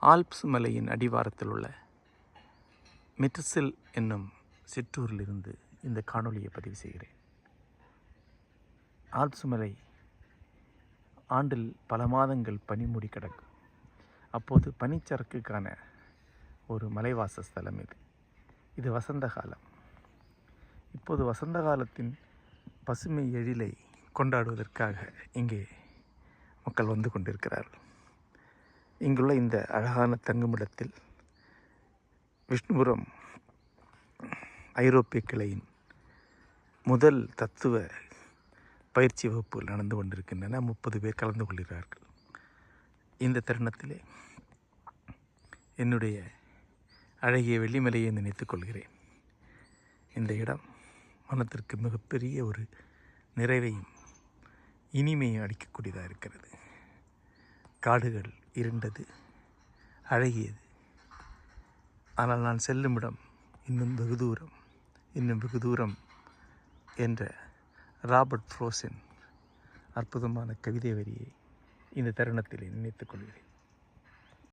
Alps மலையின் அடிவாரத்தில் உள்ள மெட்ஸெல் என்னும் சிற்றூரிலிருந்து இந்த காணொளியை பதிவு செய்கிறேன். ஆல்ப்ஸ் மலை ஆண்டில் பல மாதங்கள் பனிமூடி கிடக்கும். அப்போது பனிச்சறுக்குக்கான ஒரு மலைவாச ஸ்தலம் இது வசந்த காலம். இப்போது வசந்த காலத்தின் பசுமை எழிலை கொண்டாடுவதற்காக இங்கே மக்கள் வந்து கொண்டிருக்கிறார்கள். இங்குள்ள இந்த அழகான தங்குமிடத்தில் விஷ்ணுபுரம் ஐரோப்பிய கிளையின் முதல் தத்துவ பயிற்சி வகுப்புகள் நடந்து கொண்டிருக்கின்றன. 30 பேர் கலந்து கொள்கிறார்கள். இந்த தருணத்திலே என்னுடைய அழகிய வெள்ளிமலையை நினைத்துக் கொள்கிறேன். இந்த இடம் மனத்திற்கு மிகப்பெரிய ஒரு நிறைவையும் இனிமையும் அளிக்கக்கூடியதாக இருக்கிறது. காடுகள் இருண்டது, அழகியது. ஆனால் நான் செல்லும் இடம் இன்னும் வெகு தூரம் என்ற ராபர்ட் ஃப்ரோசன் அற்புதமான கவிதை வரியை இந்த தருணத்தில் நினைத்துக் கொள்கிறேன்.